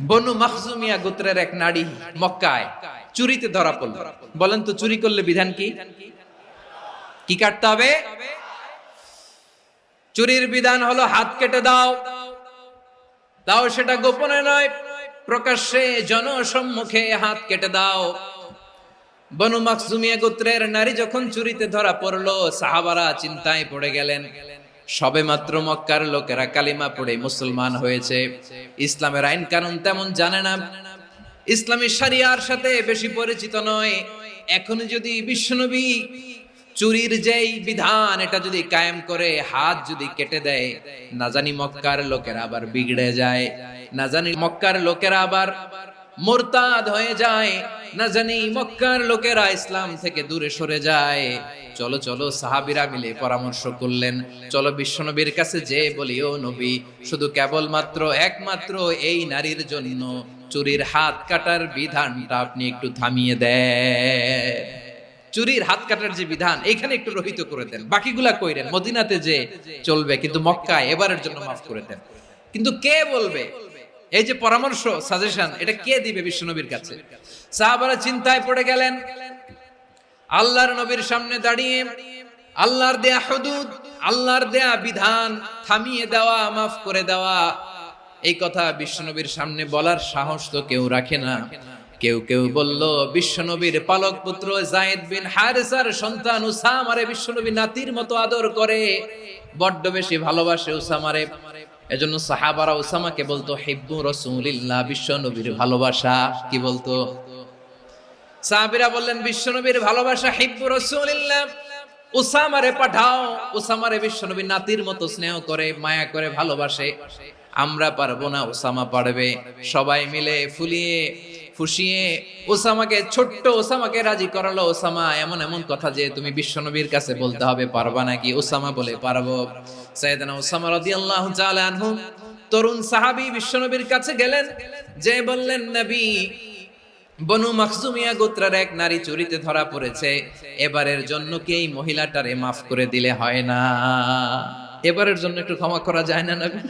বনু মাখজুমিয়া গোত্রের এক নারী মক্কায় চুরিতে ধরা পড়ল। বলেন তো চুরি করলে বিধান কি? কি কাটতে হবে? চুরির বিধান হলো হাত কেটে দাও। তাও সেটা গোপনে নয়, প্রকাশ্যে জনসম্মুখে হাত কেটে দাও। বনু মাখজুমিয়া গোত্রের নারী যখন চুরিতে ধরা পড়লো, সাহাবারা চিন্তায় পড়ে গেলেন। সবে মাত্র মক্কার লোকেরা কালিমা পড়ে মুসলমান হয়েছে, ইসলামের আইন কানুন তেমন জানে না, ইসলামী শরিয়ার সাথে বেশি পরিচিত নয়। এখন যদি বিশ্বনবী চুরির যেই বিধান এটা যদি কায়েম করে হাত যদি কেটে দেয়, না জানি মক্কার লোকেরা আবার বিগড়ে যায়, না জানি মক্কার লোকেরা আবার মুরতাদ হয়ে যায়, না জানি মক্কার লোকেরা ইসলাম থেকে দূরে সরে যায়। চলো চলো, সাহাবীরা মিলে পরামর্শ করলেন, চলো বিশ্বনবীর কাছে যে বলি, ও নবী, শুধু কেবলমাত্র একমাত্র এই নারীর জন্য চুরির হাত কাটার বিধানটা আপনি একটু থামিয়ে দেন। চুরির হাত কাটার যে বিধান এখানে একটু রহিত করে দেন, বাকিগুলা কইরেন মদিনাতে যে চলবে, কিন্তু মক্কায় এবারের জন্য মাফ করে দেন। কিন্তু কে বলবে? এই যে পরামর্শ, সাজেশন, এটা কে দিবে বিশ্বনবীর কাছে? সাহাবারা চিন্তায় পড়ে গেলেন। আল্লাহর নবীর সামনে দাঁড়িয়ে আল্লাহর দেয়া হুদুদ, আল্লাহর দেয়া বিধান থামিয়ে দেওয়া, মাফ করে দেওয়া, এই কথা বিশ্বনবীর সামনে বলার সাহস তো কেউ রাখে না। কেউ কেউ বলল, বিশ্বনবীর পালক পুত্র যায়েদ বিন হারেসার সন্তান উসামারে বিশ্বনবী নাতির মতো আদর করে, বড্ড বেশি ভালোবাসে উসামারে। এজন্য সাহাবারা উসামাকে বলতো হিব্বু রাসূলিল্লাহ, বিশ্বনবীর ভালোবাসা। কি বলতো? সাহাবীরা বললেন, বিশ্বনবীর ভালোবাসা হিব্বু রাসূলিল্লাহ, উসামারে পাঠাও। উসামারে বিশ্বনবী নাতির মতো স্নেহ করে, মায়া করে, ভালোবাসে। আমরা পারবো না, উসামা পারবে। সবাই মিলে ফুলিয়ে ফুসিয়ে ওসামাকে, ছোট্ট ওসামাকে রাজি করালো। ওসামা, এমন এমন কথা যে তুমি বিশ্বনবীর কাছে বলতে হবে, পারবা নাকি? ওসামা বলে, পারবো। সাইয়েদনা ওসামা রাদিয়াল্লাহু তাআলা আনহু তরুণ সাহাবী বিশ্বনবীর কাছে গেলেন, যে বললেন, নবী, বনু মাখজুমিয়া গোত্রের এক নারী চুরিতে ধরা পড়েছে, এবারের জন্য কি এই মহিলাটারে মাফ করে দিলে হয় না? এবারের জন্য একটু ক্ষমা করা যায় না নবী?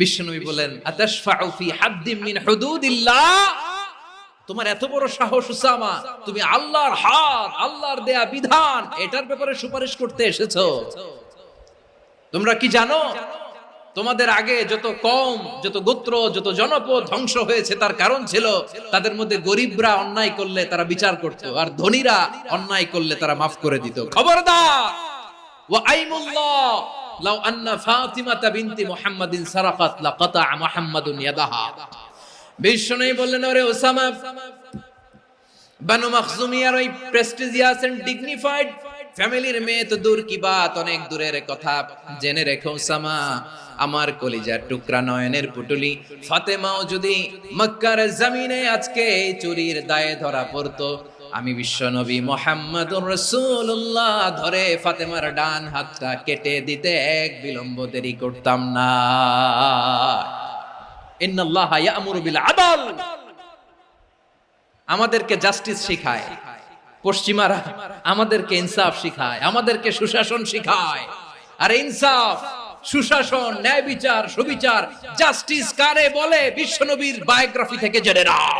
বিশ্বনবী বলেন, আতাশফাউ ফি হাদ্দিম মিন হুদুদিল্লাহ, তোমার এত বড় সাহস উসামা, তুমি আল্লাহর হাত, আল্লাহর দেয়া বিধান, এটার ব্যাপারে সুপারিশ করতে এসেছো? তোমরা কি জানো তোমাদের আগে যত কওম, যত গোত্র, যত জনপদ ধ্বংস হয়েছে তার কারণ ছিল তাদের মধ্যে গরিবরা অন্যায় করলে তারা বিচার করত, আর ধনীরা অন্যায় করলে তারা মাফ করে দিত। খবরদার! ওয়া আইমুল্লাহ লাউ আন্না ফাতিমাতা বিনতি মুহাম্মাদিন সারাকাত লাকাতা মুহাম্মাদুন ইয়াদাহা। বিশ্বনবী বললেন, ওরে ওসামা, বনু মাখজুমিয়ার ওই প্রেস্টিজিয়াস এন্ড ডিগনিফাইড ফ্যামিলির মেয়ে তো দূর কি বাত, অনেক দূরের কথা। জেনে রেখো ওসামা, আমার কলিজার টুকরা, নয়নের পুটুলি ফাতেমাও যদি মক্কার জমিনে আজকে চুরির দায়ে ধরা পড়তো, আমি বিশ্বনবী মুহাম্মদুর রাসূলুল্লাহ ধরে ফাতেমার ডান হাতটা কেটে দিতে এক বিলম্ব দেরি করতাম না। ইন্নাল্লাহা ইয়া'মুরু বিল আদল, আমাদেরকে জাস্টিস শিখায়। পশ্চিমারা আমাদেরকে ইনসাফ শিখায়, আমাদেরকে সুশাসন শিখায়। আর ইনসাফ, সুশাসন, ন্যায় বিচার, সুবিচার, জাস্টিস কারে বলে? বিশ্বনবীর বায়োগ্রাফি থেকে জেনে নাও।